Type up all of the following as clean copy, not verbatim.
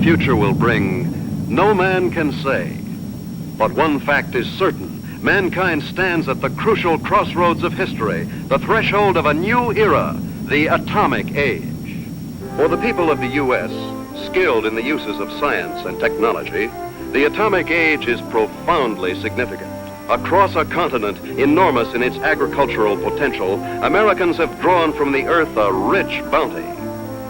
future will bring, no man can say. But one fact is certain. Mankind stands at the crucial crossroads of history, the threshold of a new era, the atomic age. For the people of the U.S., skilled in the uses of science and technology, the atomic age is profoundly significant. Across a continent enormous in its agricultural potential, Americans have drawn from the earth a rich bounty,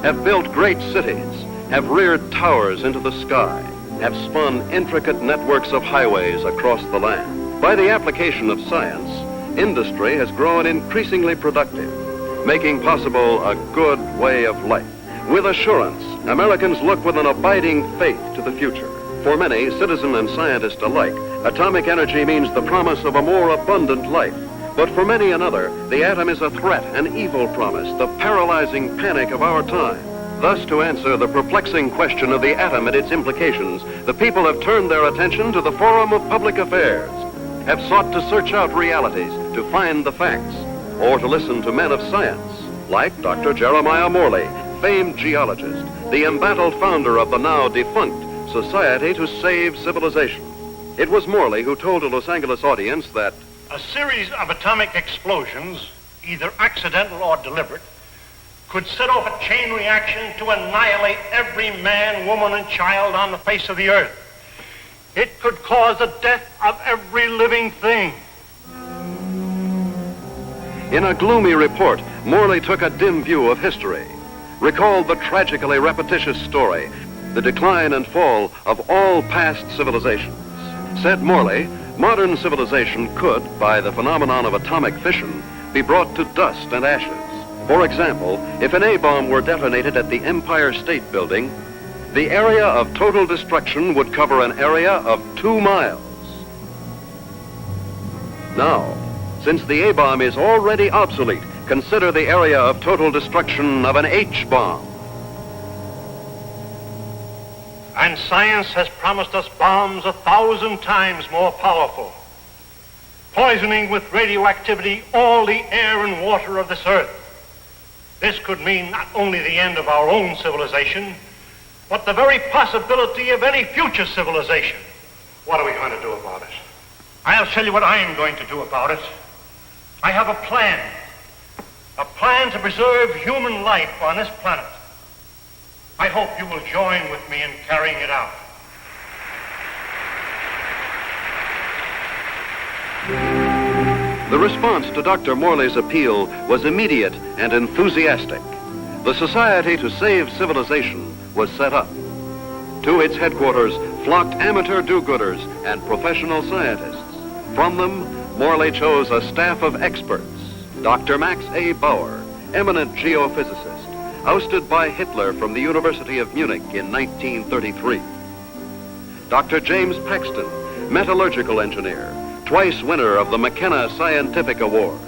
have built great cities, have reared towers into the sky, have spun intricate networks of highways across the land. By the application of science, industry has grown increasingly productive, making possible a good way of life. With assurance, Americans look with an abiding faith to the future. For many, citizen and scientist alike, atomic energy means the promise of a more abundant life. But for many another, the atom is a threat, an evil promise, the paralyzing panic of our time. Thus, to answer the perplexing question of the atom and its implications, the people have turned their attention to the forum of public affairs, have sought to search out realities, to find the facts, or to listen to men of science, like Dr. Jeremiah Morley, famed geologist, the embattled founder of the now defunct Society to Save Civilization. It was Morley who told a Los Angeles audience that a series of atomic explosions, either accidental or deliberate, could set off a chain reaction to annihilate every man, woman, and child on the face of the earth. It could cause the death of every living thing. In a gloomy report, Morley took a dim view of history, recalled the tragically repetitious story, the decline and fall of all past civilizations. Said Morley, modern civilization could, by the phenomenon of atomic fission, be brought to dust and ashes. For example, if an A-bomb were detonated at the Empire State Building, the area of total destruction would cover an area of 2 miles. Now, since the A-bomb is already obsolete, consider the area of total destruction of an H-bomb. And science has promised us bombs 1,000 times more powerful, poisoning with radioactivity all the air and water of this earth. This could mean not only the end of our own civilization, but the very possibility of any future civilization. What are we going to do about it? I'll tell you what I'm going to do about it. I have a plan to preserve human life on this planet. I hope you will join with me in carrying it out. The response to Dr. Morley's appeal was immediate and enthusiastic. The Society to Save Civilization was set up. To its headquarters flocked amateur do-gooders and professional scientists. From them, Morley chose a staff of experts. Dr. Max A. Bauer, eminent geophysicist, ousted by Hitler from the University of Munich in 1933. Dr. James Paxton, metallurgical engineer, twice winner of the McKenna Scientific Award.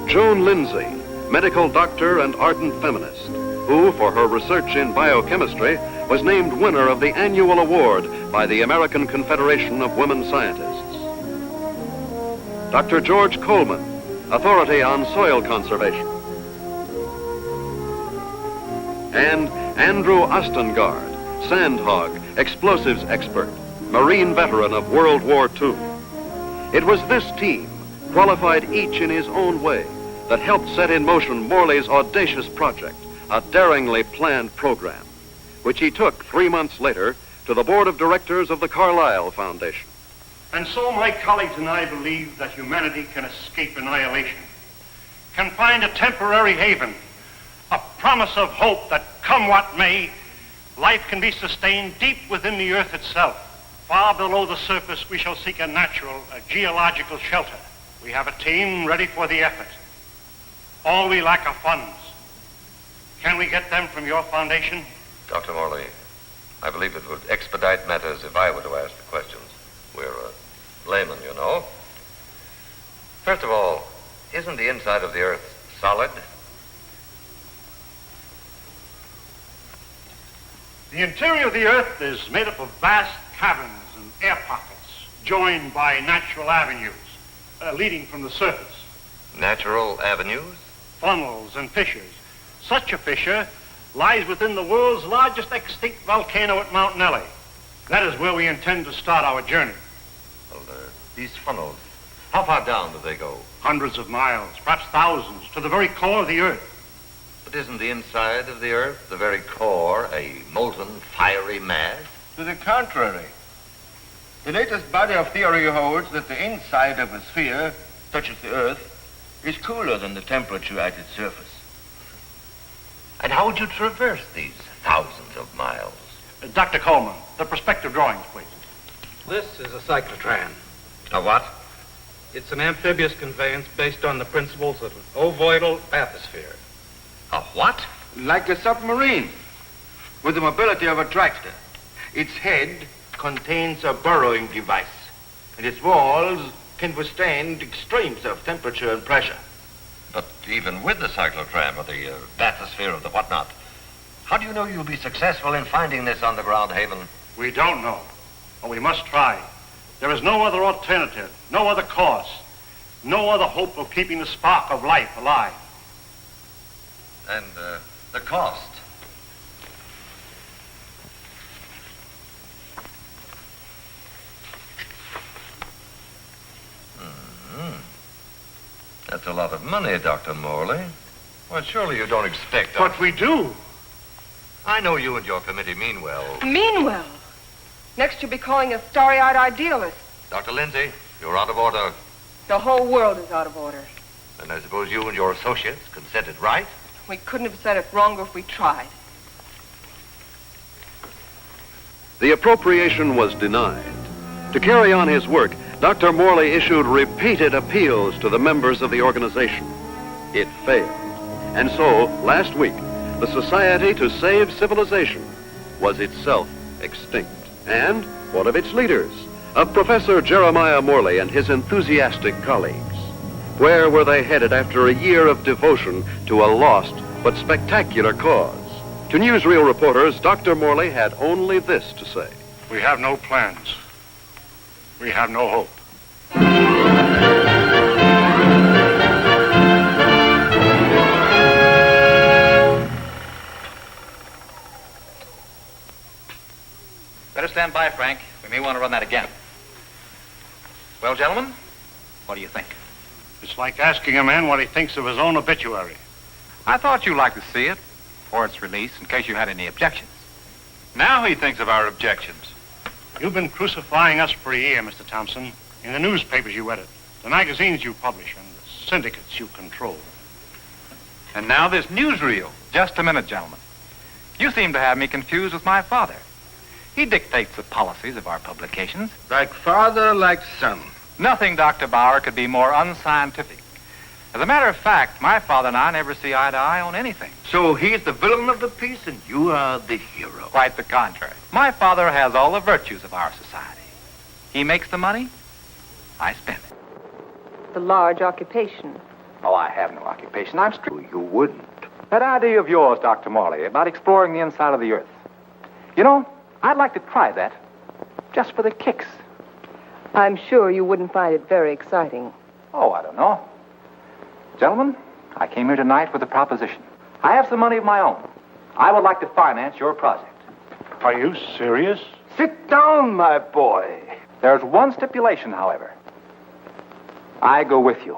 Joan Lindsay, medical doctor and ardent feminist, who, for her research in biochemistry, was named winner of the annual award by the American Confederation of Women Scientists. Dr. George Coleman, authority on soil conservation. And Andrew Ostengard, sandhog, explosives expert, Marine veteran of World War II. It was this team, qualified each in his own way, that helped set in motion Morley's audacious project, a daringly planned program, which he took 3 months later to the board of directors of the Carlyle Foundation. And so my colleagues and I believe that humanity can escape annihilation, can find a temporary haven, a promise of hope that, come what may, life can be sustained deep within the earth itself. Far below the surface, we shall seek a natural, a geological shelter. We have a team ready for the effort. All we lack are funds. Can we get them from your foundation? Dr. Morley, I believe it would expedite matters if I were to ask the questions. We're laymen, you know. First of all, isn't the inside of the earth solid? The interior of the earth is made up of vast caverns and air pockets, joined by natural avenues leading from the surface. Natural avenues? Funnels and fissures. Such a fissure lies within the world's largest extinct volcano at Mount Nelly. That is where we intend to start our journey. Well, these funnels, how far down do they go? Hundreds of miles, perhaps thousands, to the very core of the Earth. But isn't the inside of the Earth, the very core, a molten, fiery mass? To the contrary. The latest body of theory holds that the inside of a sphere, such as the Earth, is cooler than the temperature at its surface. And how would you traverse these thousands of miles? Dr. Coleman, the perspective drawings, please. This is a cyclotram. A what? It's an amphibious conveyance based on the principles of an ovoidal bathysphere. A what? Like a submarine, with the mobility of a tractor. Its head contains a burrowing device, and its walls can withstand extremes of temperature and pressure. But even with the cyclotram or the bathysphere or the whatnot, how do you know you'll be successful in finding this underground haven? We don't know, but we must try. There is no other alternative, no other course, no other hope of keeping the spark of life alive. And the cost? That's a lot of money, Dr. Morley. Well, surely you don't expect us... But we do. I know you and your committee mean well. Mean well. Next you'll be calling us starry-eyed idealists. Dr. Lindsay, you're out of order. The whole world is out of order. And I suppose you and your associates can set it right? We couldn't have said it wronger if we tried. The appropriation was denied. To carry on his work, Dr. Morley issued repeated appeals to the members of the organization. It failed. And so, last week, the Society to Save Civilization was itself extinct. And one of its leaders, of Professor Jeremiah Morley and his enthusiastic colleagues. Where were they headed after a year of devotion to a lost but spectacular cause? To newsreel reporters, Dr. Morley had only this to say. We have no plans. We have no hope. Better stand by, Frank. We may want to run that again. Well, gentlemen, what do you think? It's like asking a man what he thinks of his own obituary. I thought you'd like to see it for its release in case you had any objections. Now he thinks of our objections. You've been crucifying us for a year, Mr. Thompson, in the newspapers you edit, the magazines you publish, and the syndicates you control. And now this newsreel. Just a minute, gentlemen. You seem to have me confused with my father. He dictates the policies of our publications. Like father, like son. Nothing, Dr. Bauer, could be more unscientific. As a matter of fact, my father and I never see eye to eye on anything. So he's the villain of the piece and you are the hero. Quite the contrary. My father has all the virtues of our society. He makes the money, I spend it. The large occupation. Oh, I have no occupation. I'm straight. You wouldn't. That idea of yours, Dr. Morley, about exploring the inside of the Earth. You know, I'd like to try that, just for the kicks. I'm sure you wouldn't find it very exciting. Oh, I don't know. Gentlemen, I came here tonight with a proposition. I have some money of my own. I would like to finance your project. Are you serious? Sit down, my boy. There's one stipulation, however. I go with you.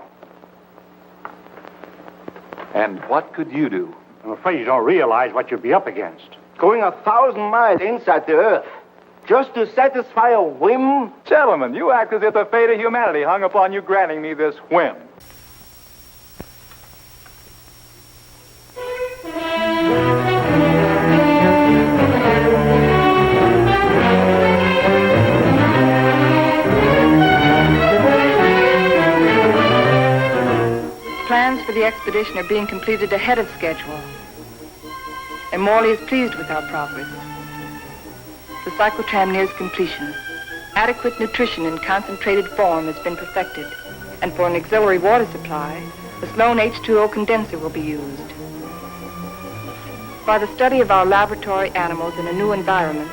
And what could you do? I'm afraid you don't realize what you'd be up against. Going 1,000 miles inside the Earth, just to satisfy a whim? Gentlemen, you act as if the fate of humanity hung upon you granting me this whim. Plans for the expedition are being completed ahead of schedule. And Morley is pleased with our progress. The cyclotram nears completion. Adequate nutrition in concentrated form has been perfected. And for an auxiliary water supply, the Sloan H2O condenser will be used. By the study of our laboratory animals in a new environment,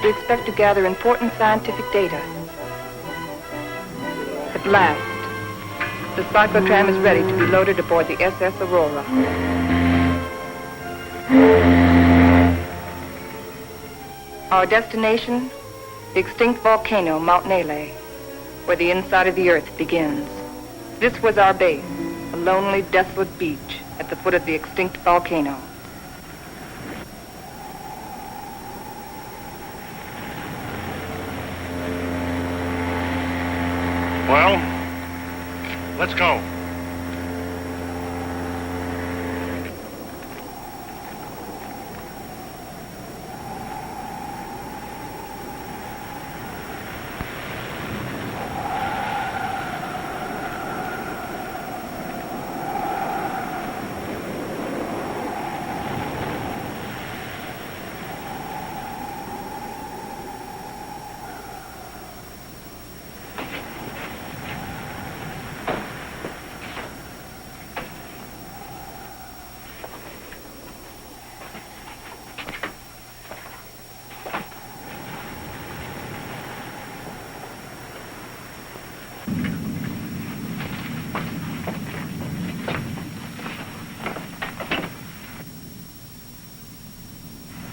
we expect to gather important scientific data. At last, the cyclotram is ready to be loaded aboard the SS Aurora. Our destination, the extinct volcano, Mount Nele, where the inside of the earth begins. This was our base, a lonely, desolate beach at the foot of the extinct volcano. Well, let's go.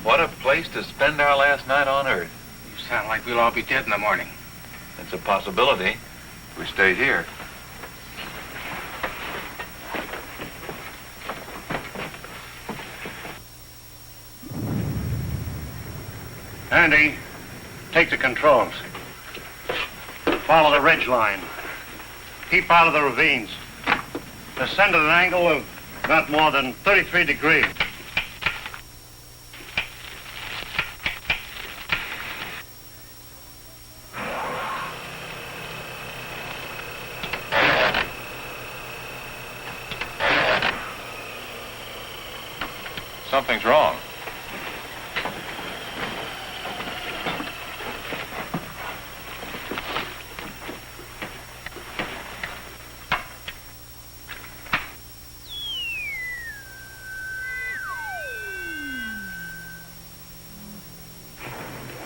What a place to spend our last night on Earth. You sound like we'll all be dead in the morning. It's a possibility if we stay here. Andy, take the controls. Follow the ridge line. Keep out of the ravines. Descend at an angle of not more than 33 degrees. Something's wrong.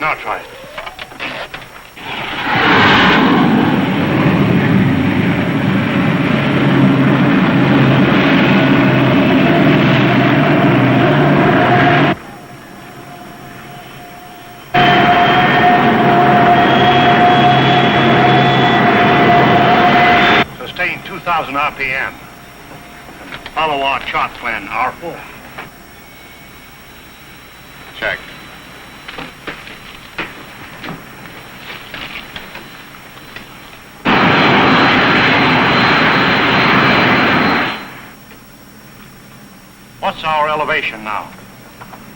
Now try it. Sustain 2,000 RPM. Follow our chart plan, R4. Check. What's our elevation now?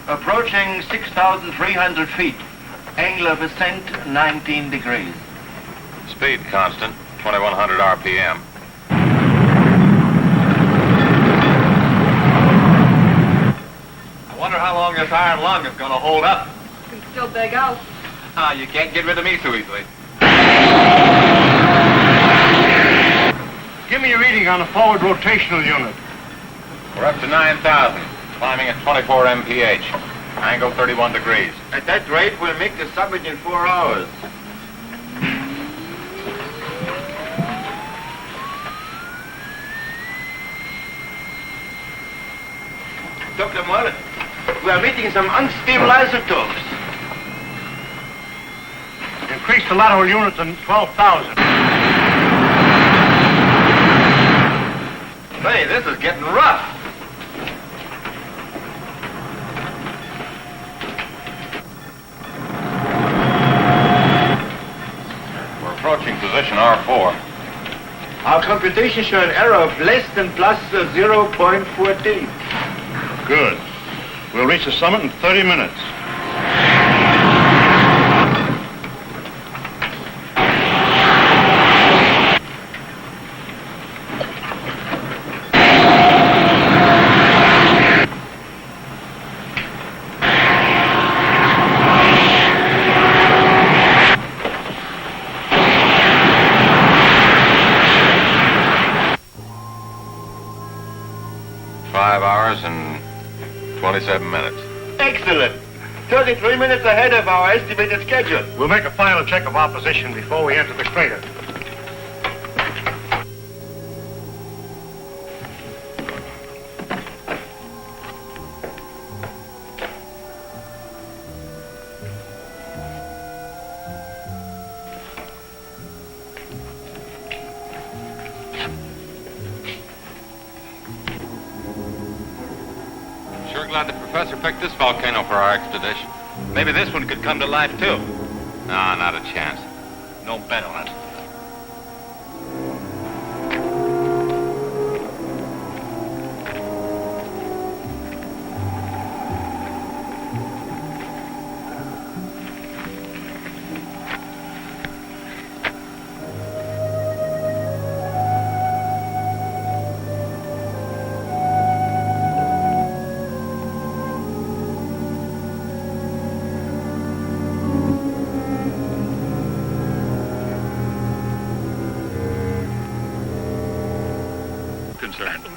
Approaching 6,300 feet. Angle of ascent, 19 degrees. Speed constant, 2,100 RPM. I wonder how long this iron lung is going to hold up. You can still beg out. Ah, you can't get rid of me so easily. Give me a reading on the forward rotational unit. We're up to 9,000, climbing at 24 mph. Angle 31 degrees. At that rate, we'll make the summit in 4 hours. Dr. Mullen, we are meeting some unstable isotopes. Increase the lateral unit to 12,000. Say, this is getting rough. We're approaching position R4. Our computations show an error of less than plus 0.14. Good. We'll reach the summit in 30 minutes. And 27 minutes. Excellent. 33 minutes ahead of our estimated schedule. We'll make a final check of our position before we enter the crater. glad the professor picked this volcano for our expedition. Maybe this one could come to life, too. No, not a chance. No bet on it.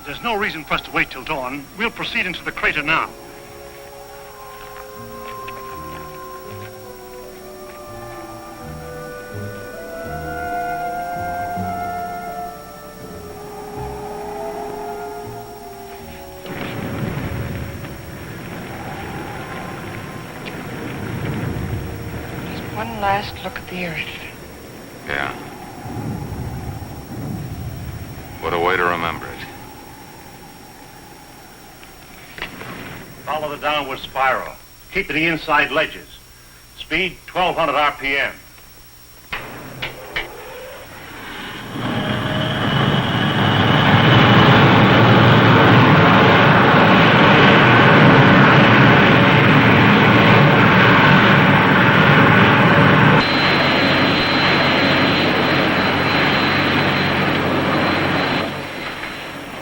There's no reason for us to wait till dawn. We'll proceed into the crater now. Just one last look at the earth. Yeah. What a way to remember it. Follow the downward spiral. Keep to the inside ledges. Speed 1,200 RPM.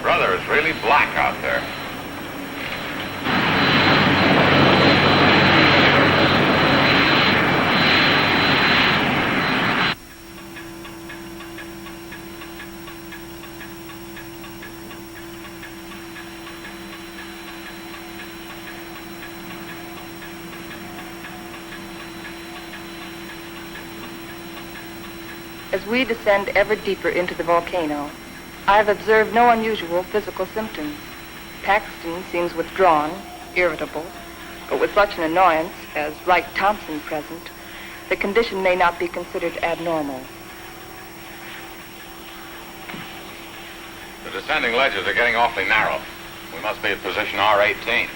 Brother, it's really black out there. As we descend ever deeper into the volcano, I have observed no unusual physical symptoms. Paxton seems withdrawn, irritable, but with such an annoyance as Wright Thompson present, the condition may not be considered abnormal. The descending ledges are getting awfully narrow. We must be at position R18.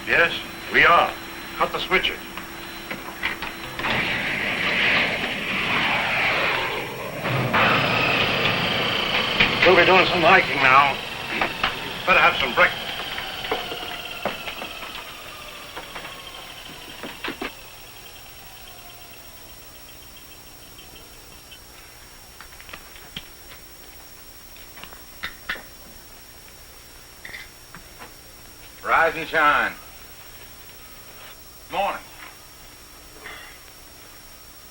Yes, we are. Cut the switches. We'll be doing some hiking now. Better have some breakfast. Rise and shine. Morning.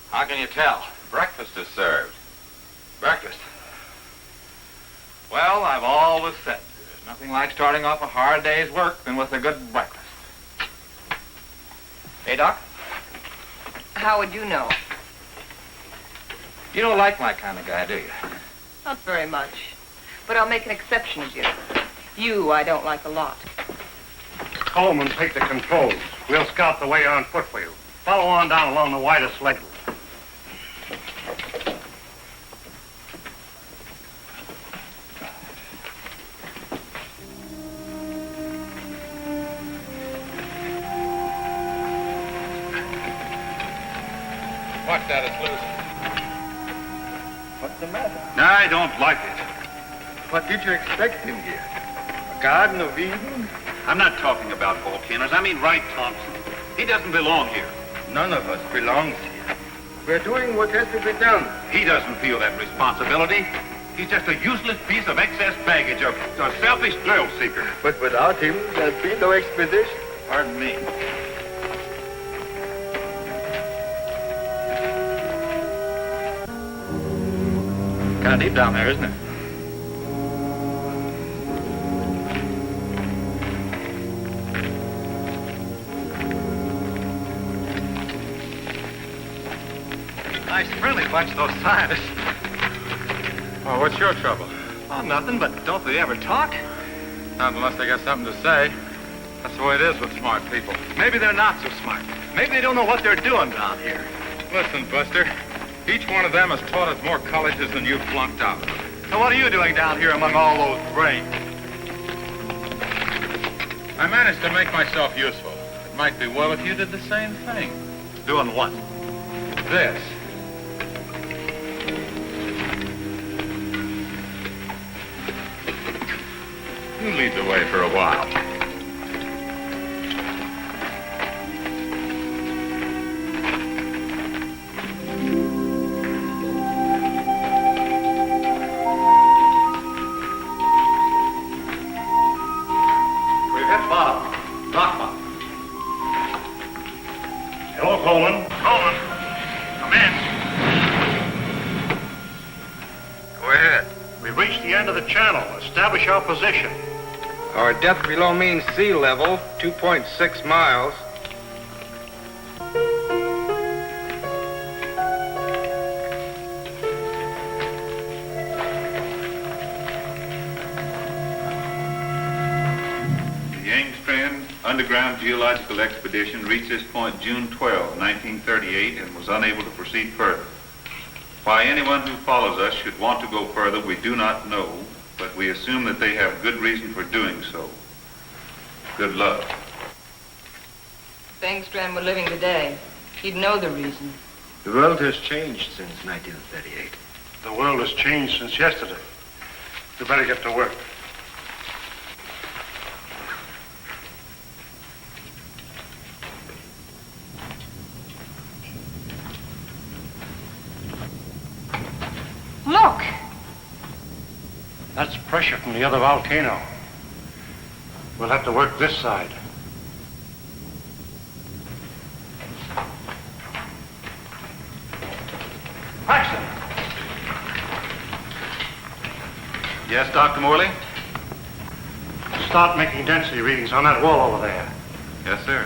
How can you tell? Breakfast is served. Breakfast. Well, I've always said there's nothing like starting off a hard day's work than with a good breakfast. Hey, Doc? How would you know? You don't like my kind of guy, do you? Not very much. But I'll make an exception of you. You I don't like a lot. Coleman, take the controls. We'll scout the way on foot for you. Follow on down along the widest leg. Watch that, it's loose. What's the matter? I don't like it. What did you expect him here? A Garden of Eden? I'm not talking about volcanoes. I mean Wright Thompson. He doesn't belong here. None of us belongs here. We're doing what has to be done. He doesn't feel that responsibility. He's just a useless piece of excess baggage, a selfish thrill seeker. But without him, there'd be no expedition. Pardon me. Kind of deep down there, isn't it? Nice friendly bunch, those scientists. Well, what's your trouble? Oh, nothing, but don't they ever talk? Not unless they got something to say. That's the way it is with smart people. Maybe they're not so smart. Maybe they don't know what they're doing down here. Listen, Buster. Each one of them has taught us more colleges than you've flunked out. So what are you doing down here among all those brains? I managed to make myself useful. It might be well if you did the same thing. Doing what? This. You lead the way for a while. Hello, Coleman. Coleman, come in. Go ahead. We've reached the end of the channel. Establish our position. Our depth below mean sea level, 2.6 miles. Underground geological expedition reached this point June 12, 1938, and was unable to proceed further. Why anyone who follows us should want to go further, we do not know, but we assume that they have good reason for doing so. Good luck. If Engstrand were living today, he'd know the reason. The world has changed since 1938. The world has changed since yesterday. We better get to work. Look! That's pressure from the other volcano. We'll have to work this side. Paxton! Yes, Dr. Morley? Start making density readings on that wall over there. Yes, sir.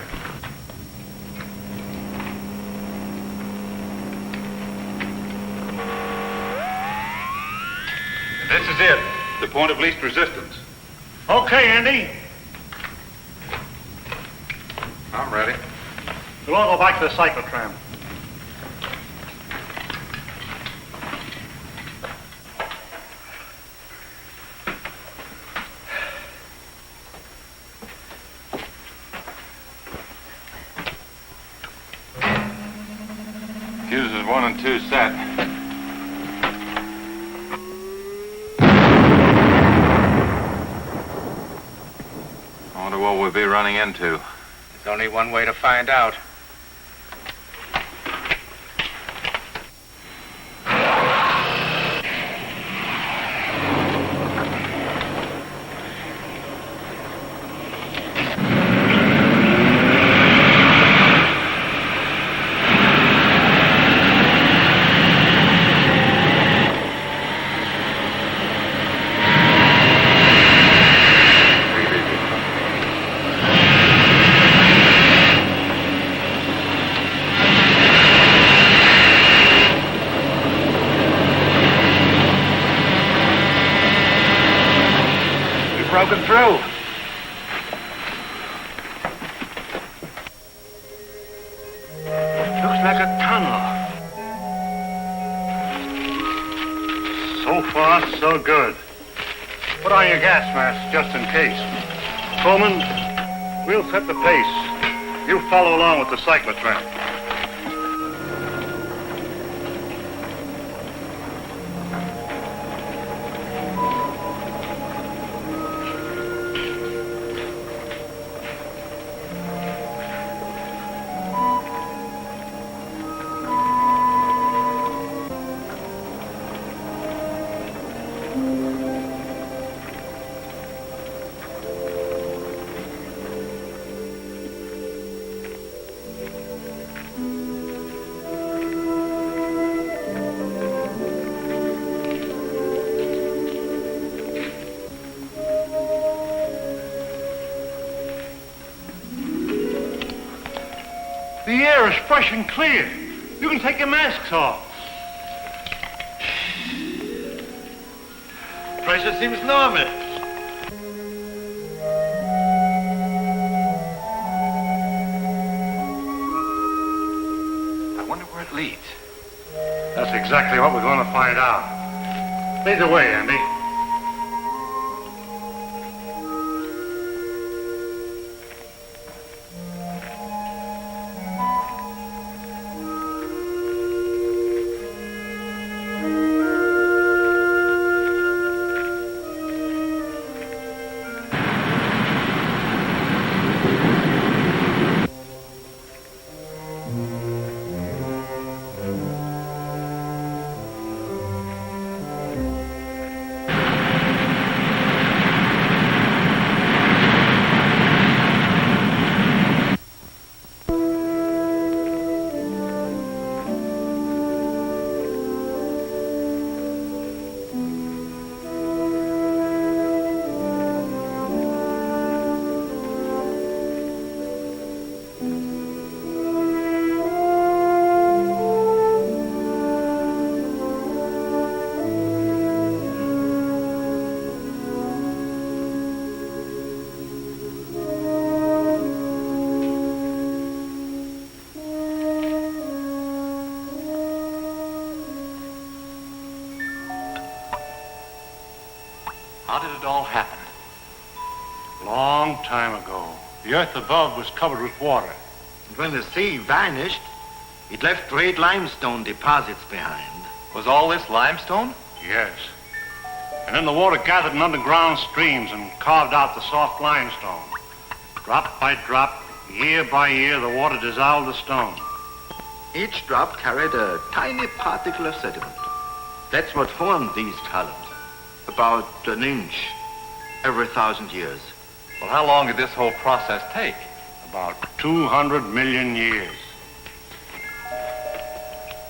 This is it, the point of least resistance. Okay, Andy. I'm ready. We'll all go back to the cyclotram. Fuses 1 and 2 set. I wonder what we'll be running into. There's only one way to find out. Broken through. Looks like a tunnel. So far, so good. Put on your gas mask just in case. Coleman, we'll set the pace. You follow along with the cyclotram. The air is fresh and clear. You can take your masks off. Pressure seems normal. I wonder where it leads. That's exactly what we're going to find out. Lead the way, Andy. How did it all happen? Long time ago, the earth above was covered with water. And when the sea vanished, it left great limestone deposits behind. Was all this limestone? Yes. And then the water gathered in underground streams and carved out the soft limestone. Drop by drop, year by year, the water dissolved the stone. Each drop carried a tiny particle of sediment. That's what formed these columns. About an inch every 1,000 years. Well, how long did this whole process take? About 200 million years.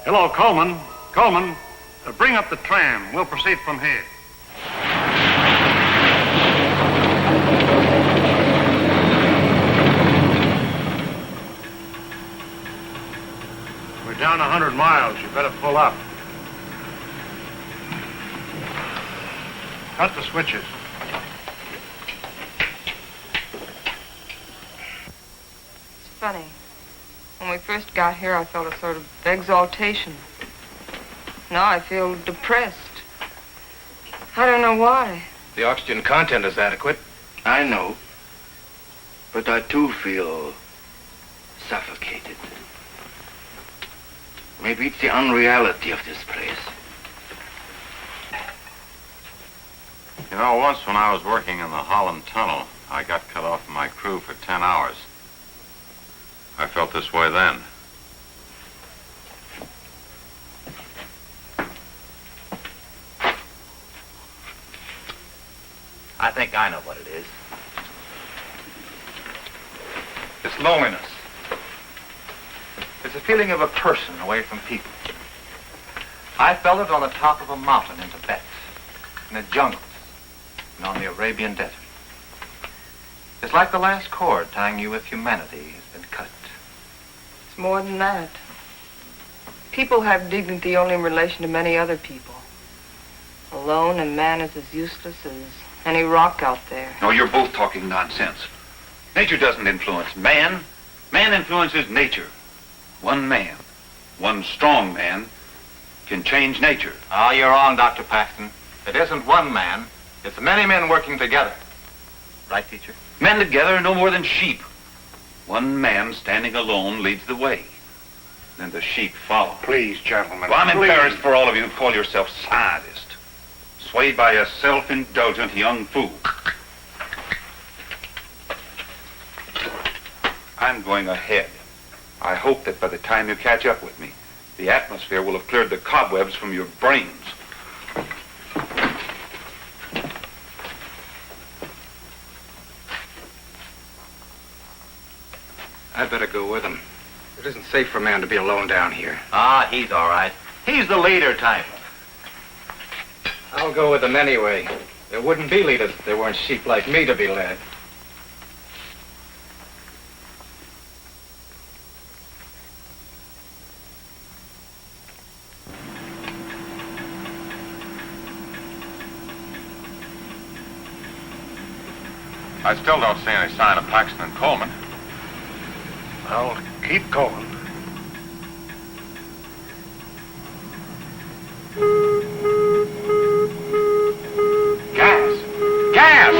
Hello, Coleman. Coleman, bring up the tram. We'll proceed from here. We're down 100 miles. You better pull up. Cut the switches. It's funny. When we first got here, I felt a sort of exaltation. Now I feel depressed. I don't know why. The oxygen content is adequate. I know. But I too feel suffocated. Maybe it's the unreality of this place. You know, once when I was working in the Holland Tunnel, I got cut off from my crew for 10 hours. I felt this way then. I think I know what it is. It's loneliness. It's a feeling of a person away from people. I felt it on the top of a mountain in Tibet, in the jungles, and on the Arabian desert. It's like the last cord tying you with humanity has been cut. It's more than that. People have dignity only in relation to many other people. Alone, a man is as useless as any rock out there. No, you're both talking nonsense. Nature doesn't influence man. Man influences nature. One man, one strong man, can change nature. Oh, you're wrong, Dr. Paxton. It isn't one man. It's many men working together. Right, teacher? Men together are no more than sheep. One man standing alone leads the way. Then the sheep follow. Please, gentlemen. Well, I'm please. embarrassed for all of you who call yourself scientists. Swayed by a self-indulgent young fool. I'm going ahead. I hope that by the time you catch up with me, the atmosphere will have cleared the cobwebs from your brains. I'd better go with him. It isn't safe for a man to be alone down here. Ah, he's all right. He's the leader type. I'll go with them anyway. There wouldn't be leaders if there weren't sheep like me to be led. I still don't see any sign of Paxton and Coleman. Well, keep going. Gas! Gas!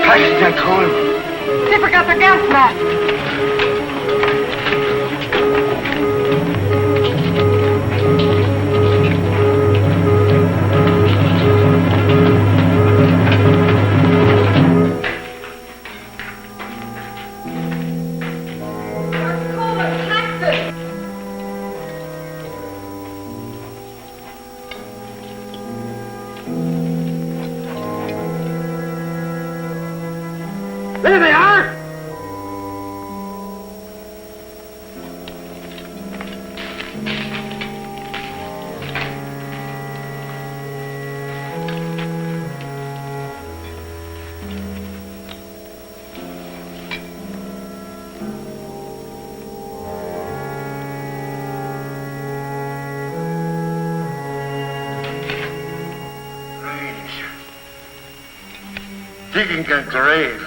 Paxton and Coleman. They forgot their gas mask. There they are! Digging a grave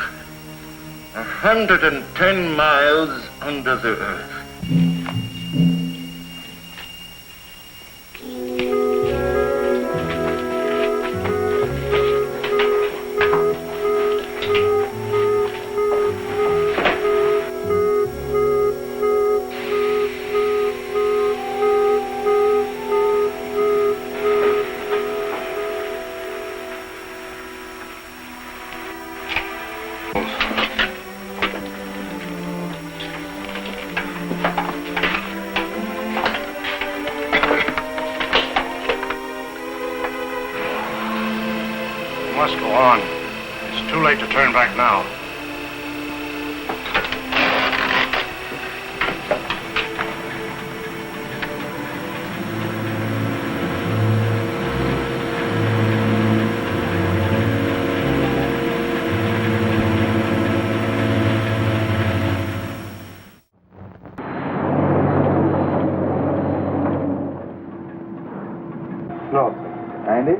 110 miles under the earth. must go on. It's too late to turn back now. No. Andy?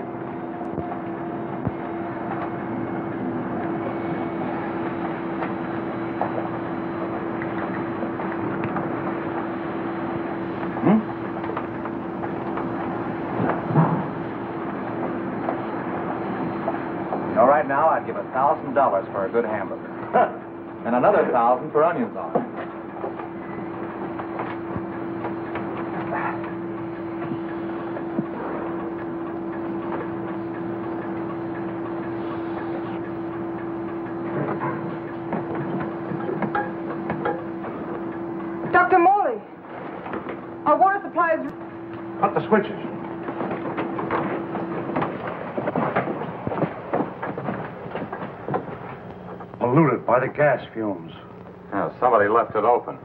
You know, right now I'd give $1,000 for a good hamburger. And another 1,000 for onions on it. Dr. Morley, our water supply is... Cut the switches. Polluted by the gas fumes. Yeah, somebody left it open.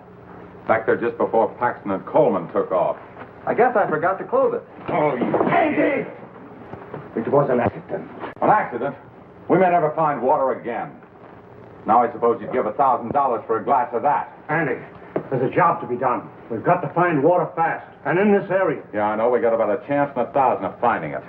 Back there just before Paxton and Coleman took off. I guess I forgot to close it. Oh, you... Andy! It was an accident. An accident? We may never find water again. Now I suppose you'd give $1,000 for a glass of that. Andy, there's a job to be done. We've got to find water fast, and in this area. Yeah, I know. We got about a chance in 1,000 of finding it.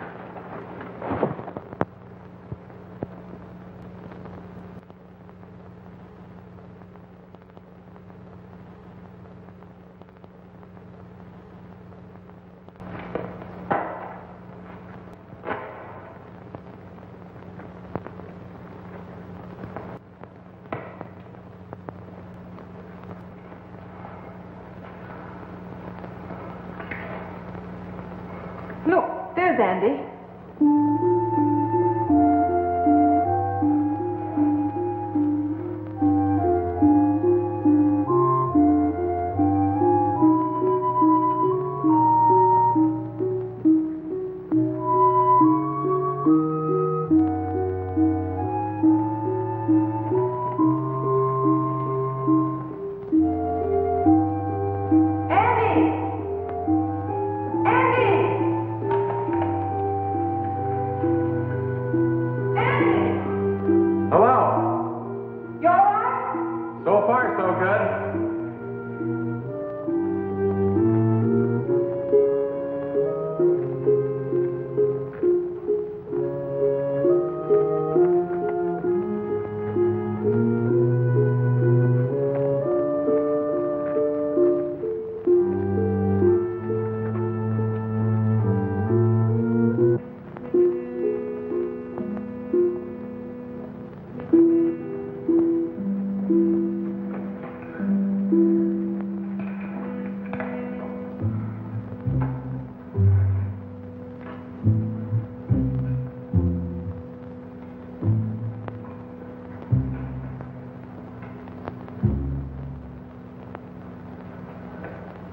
Look, there's Andy.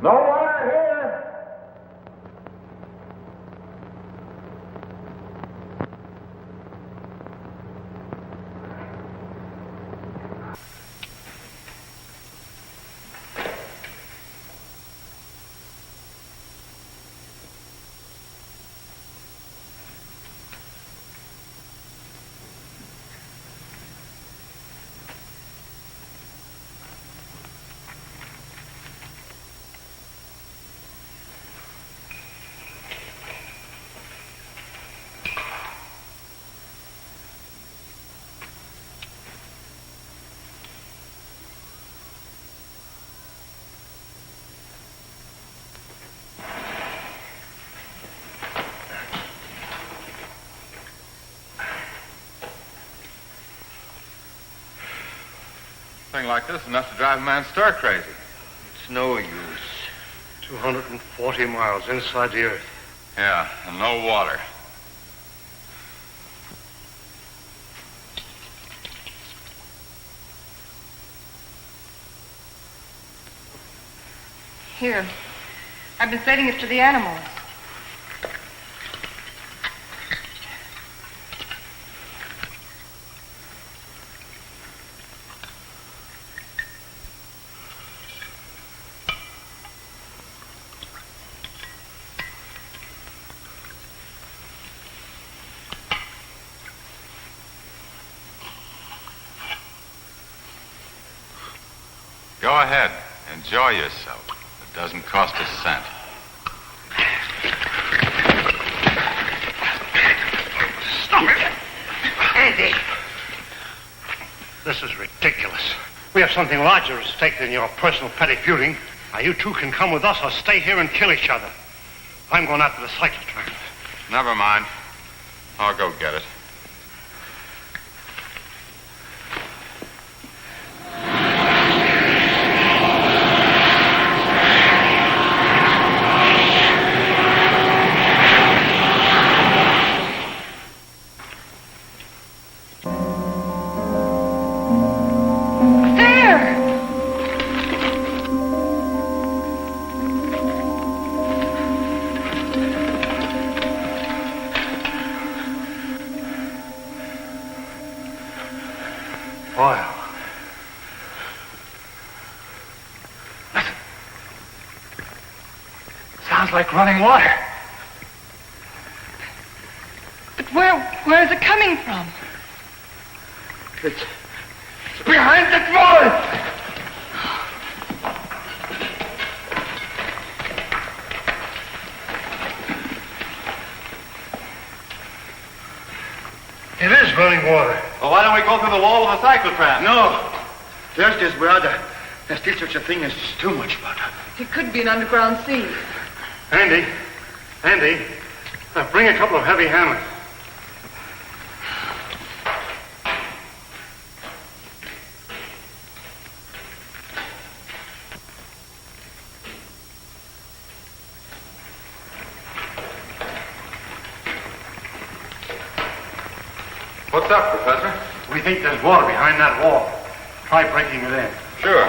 No water here! Thing like this is enough to drive a man stir crazy. It's no use. 240 miles inside the earth. Yeah, and no water. Here. I've been stating it to the animals. Go ahead. Enjoy yourself. It doesn't cost a cent. Stop it! Andy! This is ridiculous. We have something larger at stake than your personal petty feuding. Now, you two can come with us or stay here and kill each other. I'm going after the cyclotron. Never mind. I'll go get it. Oil. Listen. Sounds like running water. But where is it coming from? It's behind the wall. It is running water. Well, why don't we go through the wall of the cyclotron? No. There's this brother. There's still such a thing as too much water. It could be an underground sea. Andy, bring a couple of heavy hammers. What's up, Professor? We think there's water behind that wall. Try breaking it in. Sure.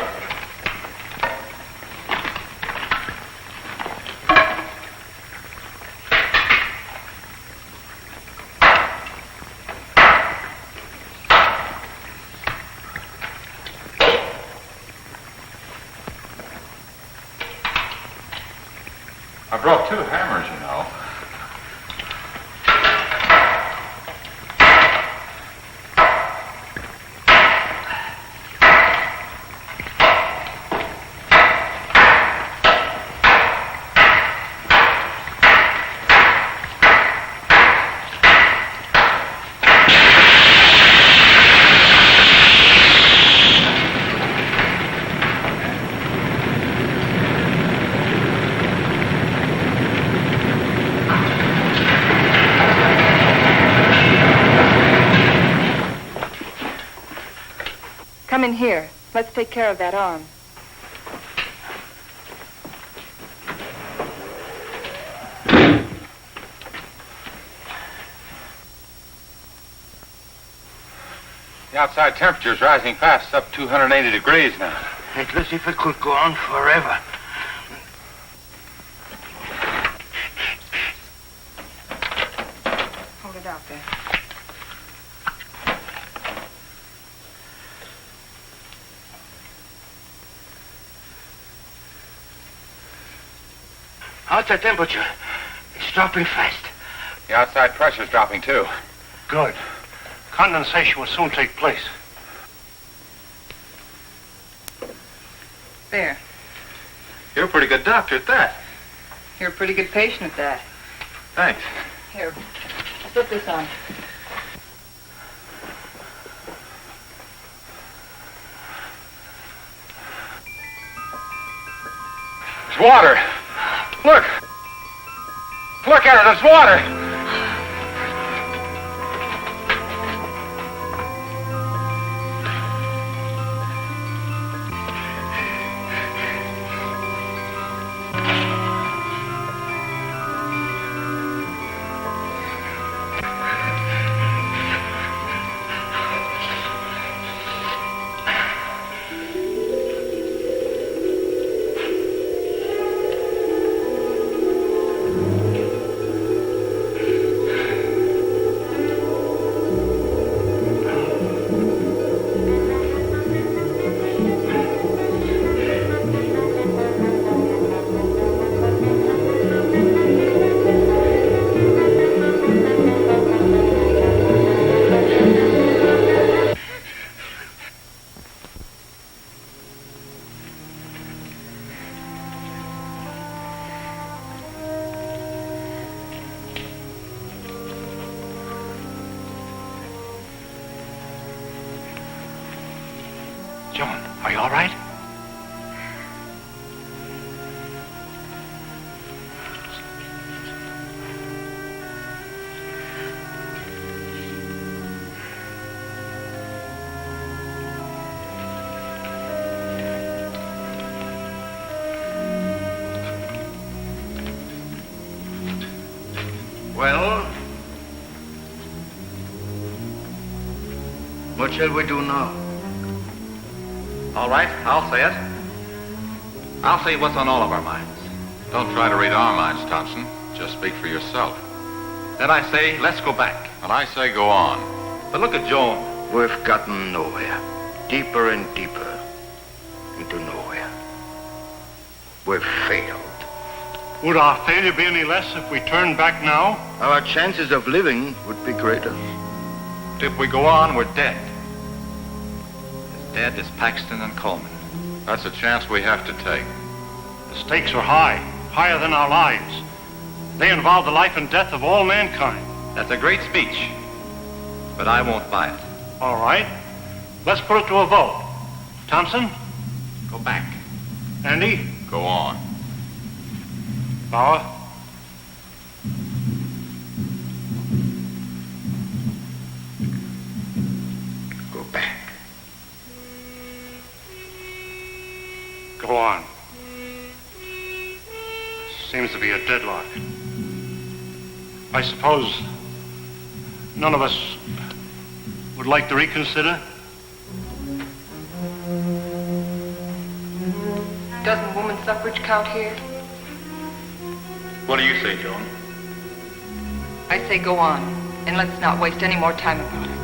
I brought 2 hammers, you know. Come in here. Let's take care of that arm. The outside temperature is rising fast. It's up 280 degrees now. It looks as if it could go on forever. Hold it out there. Outside temperature. It's dropping fast. The outside pressure's dropping, too. Good. Condensation will soon take place. There. You're a pretty good doctor at that. You're a pretty good patient at that. Thanks. Here, put this on. It's water. Look. Look at it. It's water. Joan, are you all right? Well, what shall we do now? All right, I'll say it. I'll say what's on all of our minds. Don't try to read our minds, Thompson. Just speak for yourself. Then I say, let's go back. And I say go on. But look at Joan. We've gotten nowhere. Deeper and deeper into nowhere. We've failed. Would our failure be any less if we turned back now? Our chances of living would be greater. If we go on, we're dead. As dead as Paxton and Coleman. That's a chance we have to take. The stakes are high, higher than our lives. They involve the life and death of all mankind. That's a great speech, but I won't buy it. All right, let's put it to a vote. Thompson? Go back. Andy? Go on. Bauer? Go back. Go on. Seems to be a deadlock. I suppose none of us would like to reconsider? Doesn't woman suffrage count here? What do you say, Joan? I say go on, and let's not waste any more time about it.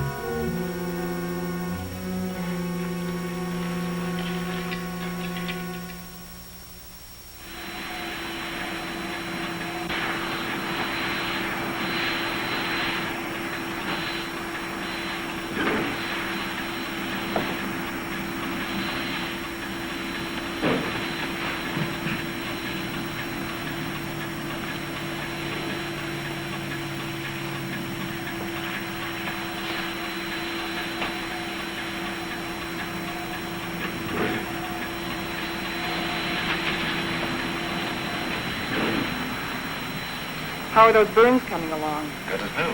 How are those burns coming along? Good as new.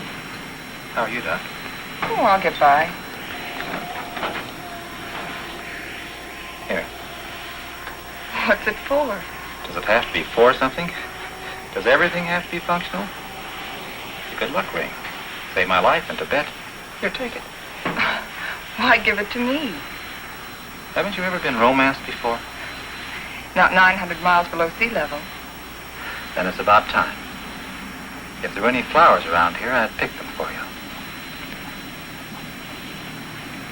How are you, Doc? Oh, I'll get by. Here. What's it for? Does it have to be for something? Does everything have to be functional? It's a good luck ring. Saved my life in Tibet. Here, take it. Why give it to me? Haven't you ever been romanced before? Not 900 miles below sea level. Then it's about time. If there were any flowers around here, I'd pick them for you.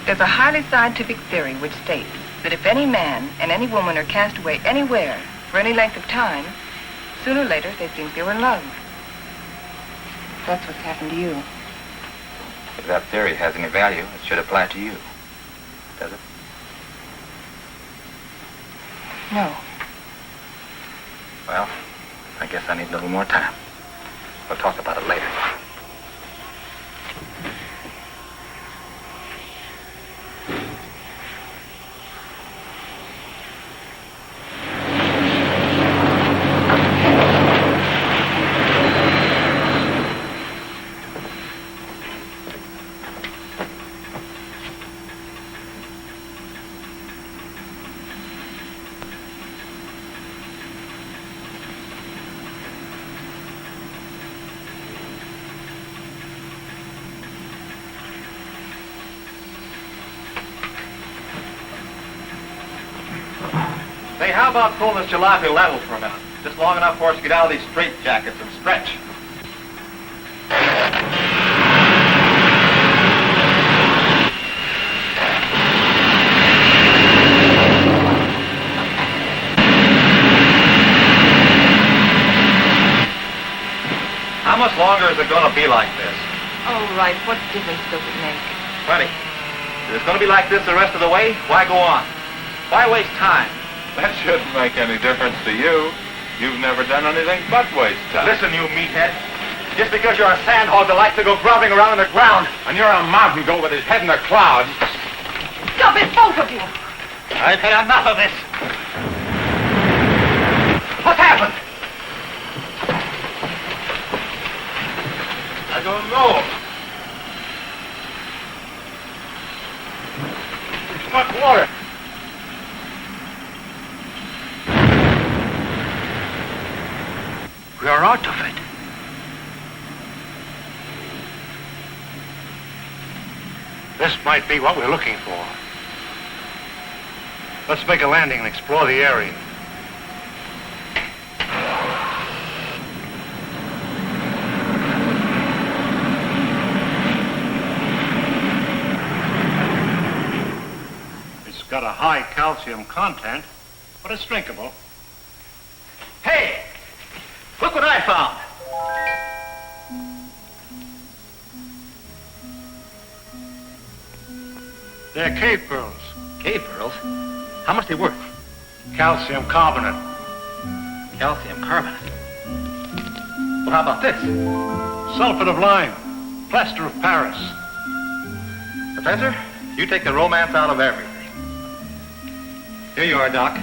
There's a highly scientific theory which states that if any man and any woman are cast away anywhere for any length of time, sooner or later they think they were in love. That's what's happened to you. If that theory has any value, it should apply to you. Does it? No. Well, I guess I need a little more time. We'll talk about it later. Hey, how about pulling this jalopy level for a minute? Just long enough for us to get out of these straitjackets and stretch. How much longer is it going to be like this? All right, what difference does it make? Plenty. If it's going to be like this the rest of the way, why go on? Why waste time? That shouldn't make any difference to you. You've never done anything but waste time. Listen, you meathead. Just because you're a sandhog that likes to go groveling around in the ground. And you're a mountain goat with his head in the clouds. Stop it, both of you! I've had enough of this. What's happened? I don't know. It's not water. We are out of it. This might be what we're looking for. Let's make a landing and explore the area. It's got a high calcium content, but it's drinkable. Hey! Look what I found! They're cave pearls. Cave pearls? How much they worth? Calcium carbonate. Calcium carbonate. Well, how about this? Sulfate of lime. Plaster of Paris. Professor, you take the romance out of everything. Here you are, Doc.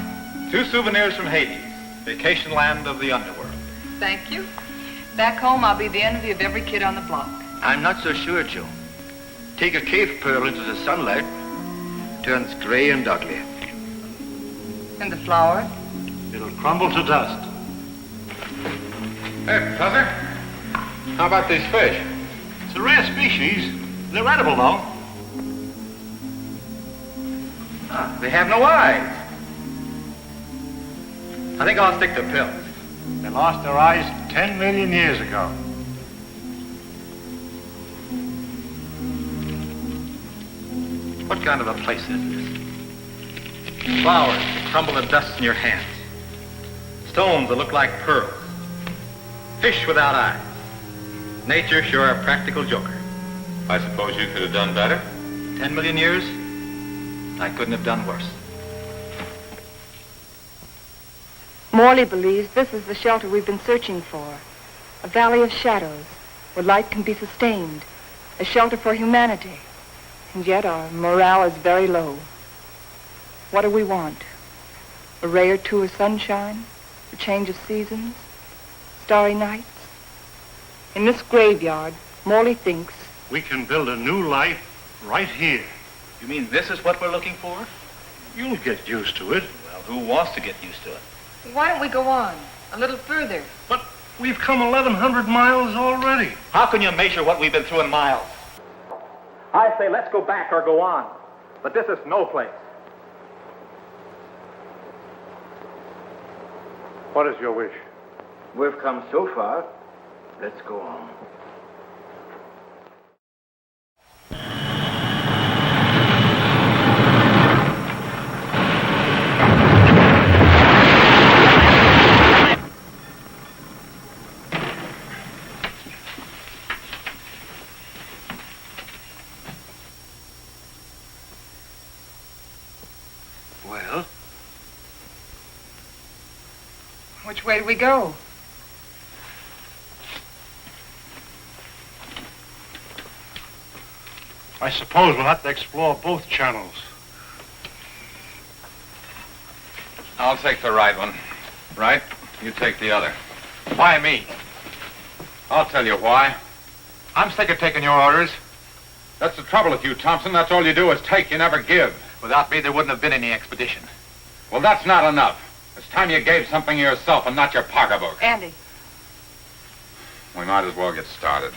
2 souvenirs from Hades, vacation land of the underworld. Thank you. Back home, I'll be the envy of every kid on the block. I'm not so sure, Joe. Take a cave pearl into the sunlight, turns gray and ugly. And the flower? It'll crumble to dust. Hey, Professor. How about these fish? It's a rare species. They're edible, though. They have no eyes. I think I'll stick to pills. They lost their eyes 10 million years ago. What kind of a place is this? Flowers that crumble to dust in your hands. Stones that look like pearls. Fish without eyes. Nature sure a practical joker. I suppose you could have done better? 10 million years, I couldn't have done worse. Morley believes this is the shelter we've been searching for. A valley of shadows where light can be sustained. A shelter for humanity. And yet our morale is very low. What do we want? A ray or two of sunshine? A change of seasons? Starry nights? In this graveyard, Morley thinks we can build a new life right here. You mean this is what we're looking for? You'll get used to it. Well, who wants to get used to it? Why don't we go on? A little further. But we've come 1,100 miles already. How can you measure what we've been through in miles? I say let's go back or go on. But this is no place. What is your wish? We've come so far, let's go on. Well? which way do we go? I suppose we'll have to explore both channels. I'll take the right one. Right? You take the other. Why me? I'll tell you why. I'm sick of taking your orders. That's the trouble with you, Thompson. That's all you do is take, you never give. Without me, there wouldn't have been any expedition. Well, that's not enough. It's time you gave something yourself and not your pocketbook. Andy. We might as well get started.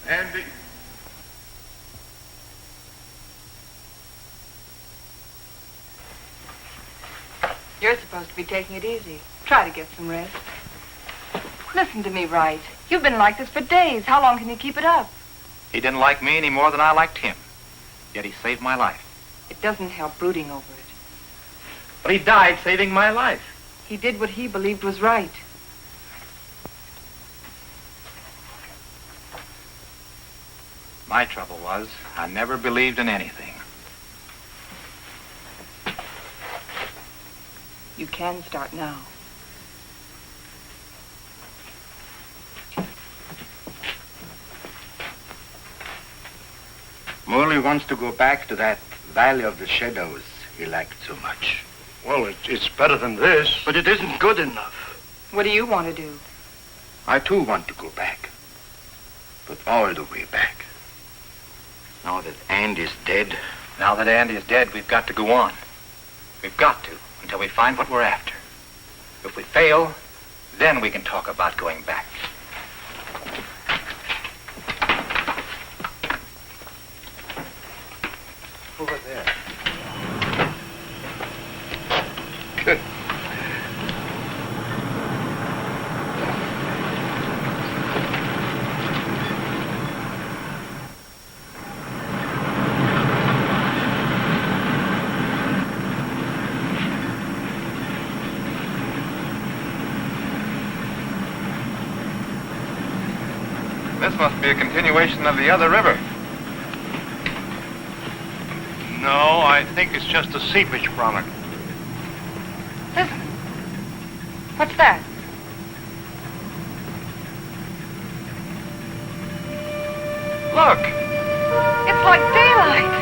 And You're supposed to be taking it easy. Try to get some rest. Listen to me, Wright. You've been like this for days. How long can you keep it up? He didn't like me any more than I liked him. Yet he saved my life. It doesn't help brooding over it. But he died saving my life. He did what he believed was right. My trouble was, I never believed in anything. You can start now. Morley wants to go back to that Valley of the Shadows he liked so much. Well, it's better than this. But it isn't good enough. What do you want to do? I too want to go back. But all the way back. Now that Andy's dead. Now that Andy is dead, we've got to go on. We've got to, until we find what we're after. If we fail, then we can talk about going back. Over there. This must be a continuation of the other river. No, I think it's just a seepage from it. Listen. What's that? Look! It's like daylight.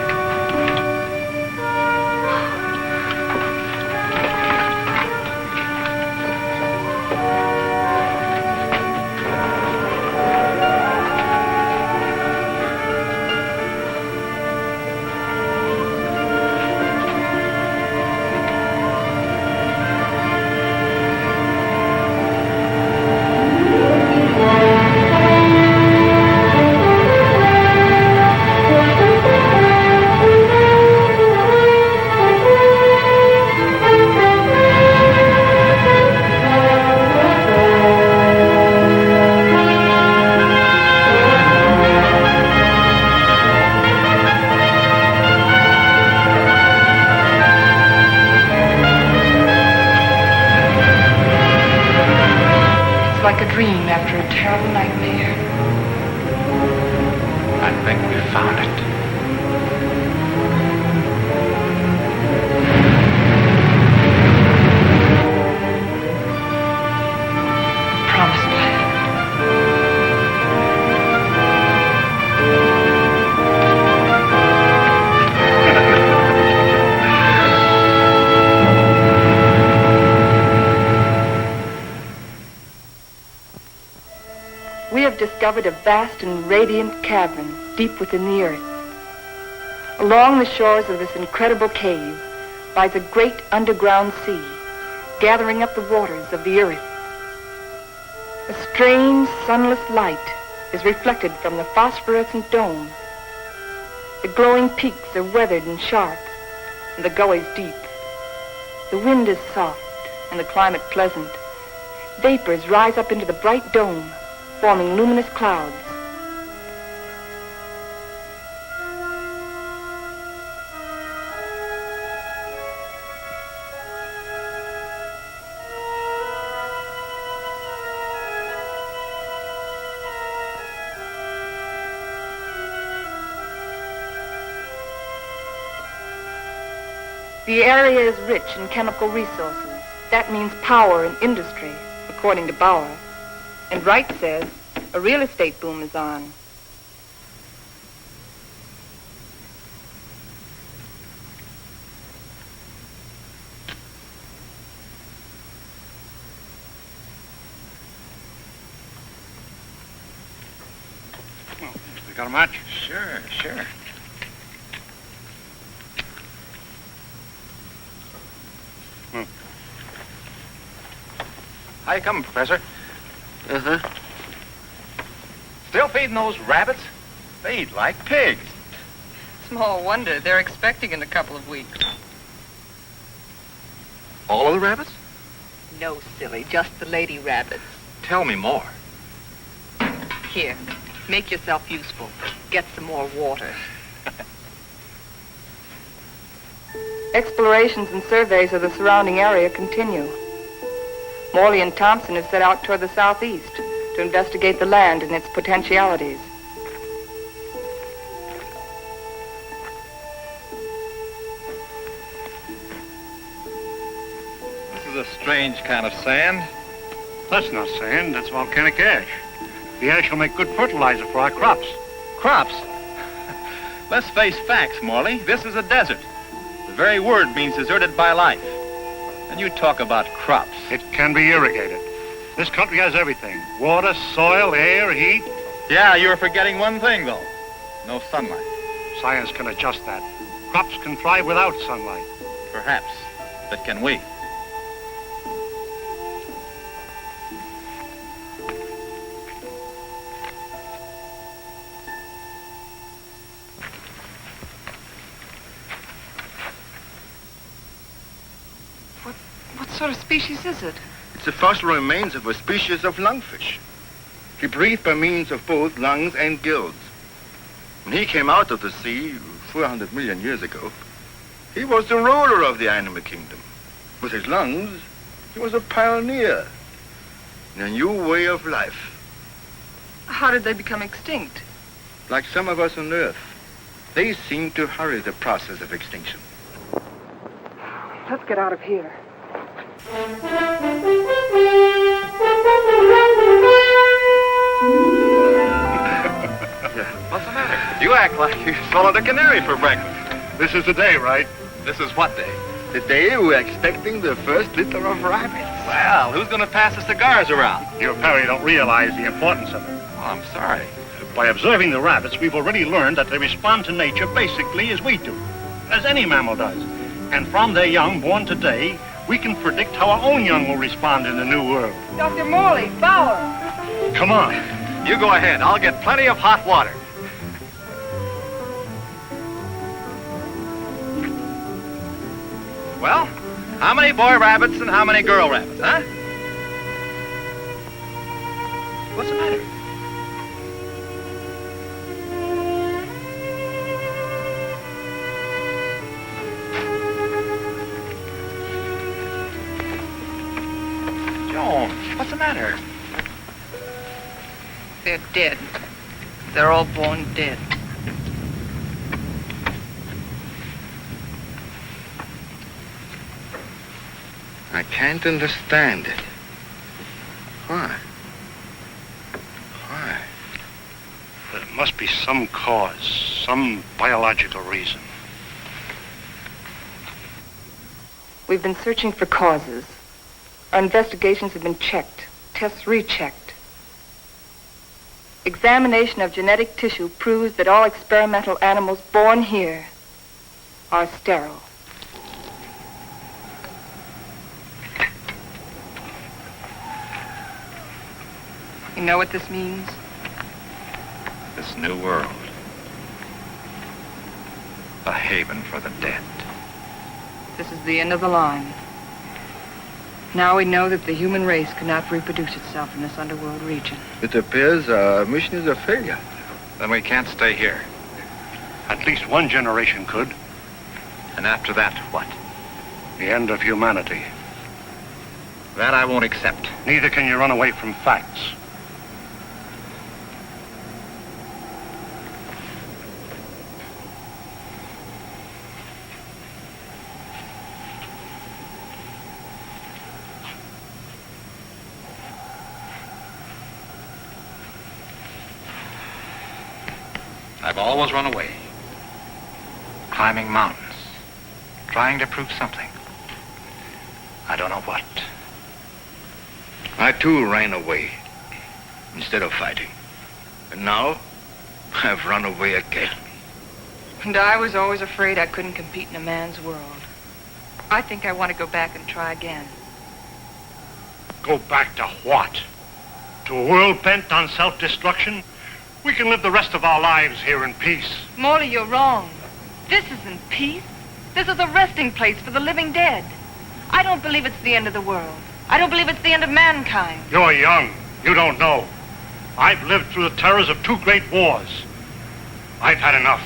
Like a dream after a terrible nightmare. I think we found it. Promised land. We have discovered a vast and radiant cavern deep within the earth. Along the shores of this incredible cave lies a great underground sea, gathering up the waters of the earth. A strange, sunless light is reflected from the phosphorescent dome. The glowing peaks are weathered and sharp, and the gullies deep. The wind is soft, and the climate pleasant. Vapors rise up into the bright dome, forming luminous clouds. The area is rich in chemical resources. That means power and industry, according to Bauer. And Wright says a real estate boom is on. You got a match? Sure. How you coming, Professor? Uh-huh. Still feeding those rabbits? They eat like pigs. Small wonder. They're expecting in a couple of weeks. All of the rabbits? No, silly. Just the lady rabbits. Tell me more. Here. Make yourself useful. Get some more water. Explorations and surveys of the surrounding area continue. Morley and Thompson have set out toward the southeast to investigate the land and its potentialities. This is a strange kind of sand. That's not sand, that's volcanic ash. The ash will make good fertilizer for our crops. Crops? Let's face facts, Morley. This is a desert. The very word means deserted by life. And you talk about crops. It can be irrigated. This country has everything. Water, soil, air, heat. Yeah, you're forgetting one thing, though. No sunlight. Science can adjust that. Crops can thrive without sunlight. Perhaps. But can we? What sort of species is it? It's the fossil remains of a species of lungfish. He breathed by means of both lungs and gills. When he came out of the sea 400 million years ago, he was the ruler of the animal kingdom. With his lungs, he was a pioneer in a new way of life. How did they become extinct? Like some of us on Earth, they seem to hurry the process of extinction. Let's get out of here. What's the matter? You act like you swallowed a canary for breakfast. This is the day, right? This is what day? The day we're expecting the first litter of rabbits. Well, who's going to pass the cigars around? You apparently don't realize the importance of it. Oh, I'm sorry. By observing the rabbits, we've already learned that they respond to nature basically as we do, as any mammal does. And from their young born today, we can predict how our own young will respond in the new world. Dr. Morley, Bauer. Come on. You go ahead. I'll get plenty of hot water. Well, how many boy rabbits and how many girl rabbits, huh? What's the matter? Joan, what's the matter? They're dead. They're all born dead. I can't understand it. Why? Why? There must be some cause, some biological reason. We've been searching for causes. Our investigations have been checked, tests rechecked. Examination of genetic tissue proves that all experimental animals born here are sterile. You know what this means? This new world. A haven for the dead. This is the end of the line. Now we know that the human race cannot reproduce itself in this underworld region. It appears our mission is a failure. Then we can't stay here. At least one generation could. And after that, what? The end of humanity. That I won't accept. Neither can you run away from facts. I've always run away. Climbing mountains. Trying to prove something. I don't know what. I too ran away instead of fighting. And now I've run away again. And I was always afraid I couldn't compete in a man's world. I think I want to go back and try again. Go back to what? To a world bent on self-destruction? We can live the rest of our lives here in peace. Morley, you're wrong. This isn't peace. This is a resting place for the living dead. I don't believe it's the end of the world. I don't believe it's the end of mankind. You're young. You don't know. I've lived through the terrors of 2 great wars. I've had enough.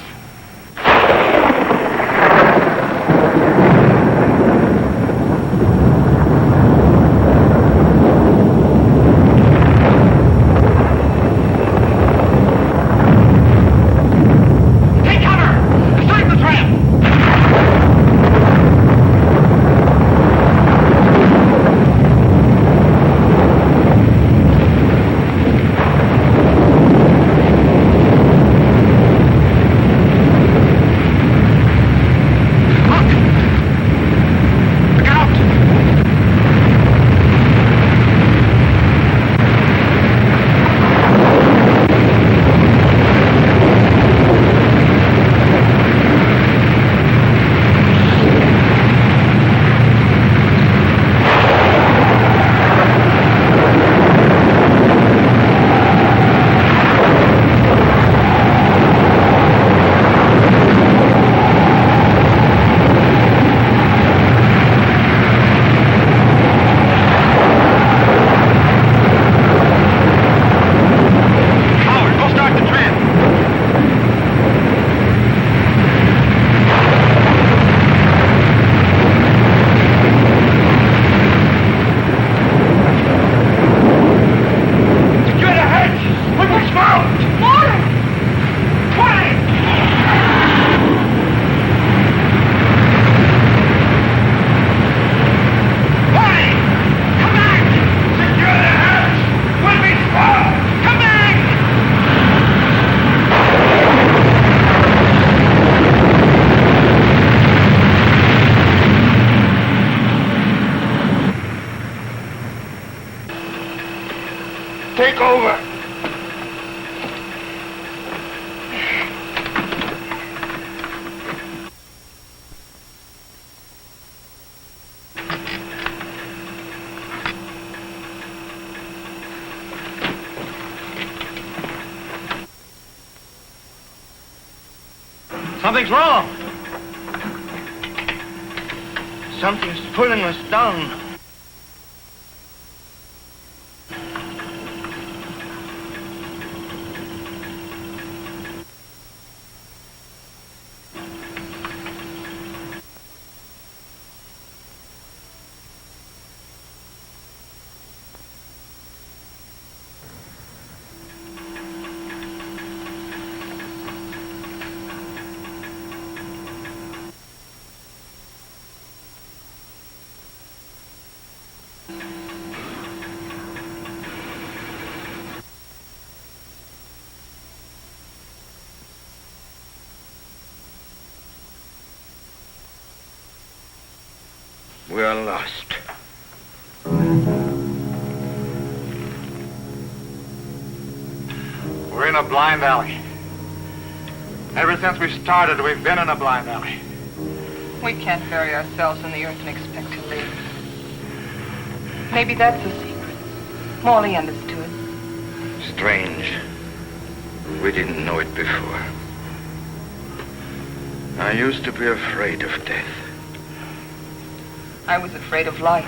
Take over. Something's wrong. Something's pulling us down. We are lost. We're in a blind alley. Ever since we started, we've been in a blind alley. We can't bury ourselves in the earth and expect to live. Maybe that's the secret. Morley understood. Strange. We didn't know it before. I used to be afraid of death. I was afraid of life.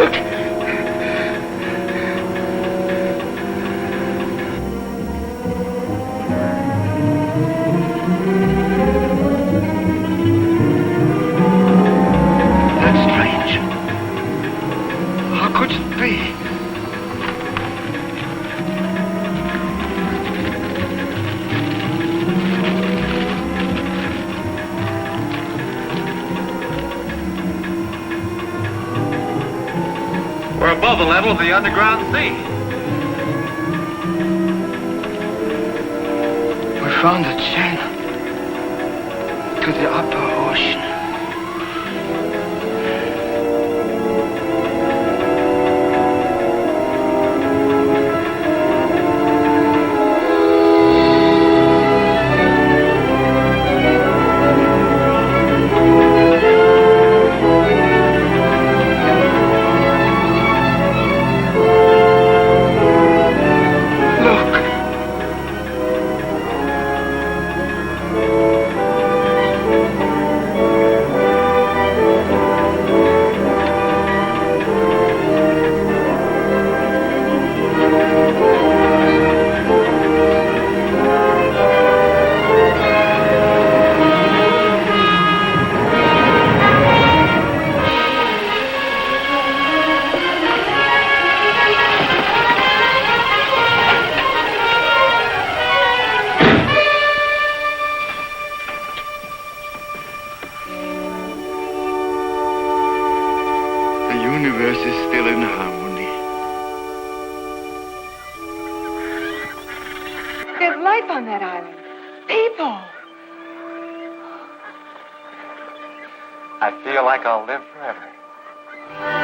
Look. That's strange. How could it be? We're above the level of the underground sea. We found a channel to the upper ocean. The universe is still in harmony. There's life on that island. People. I feel like I'll live forever.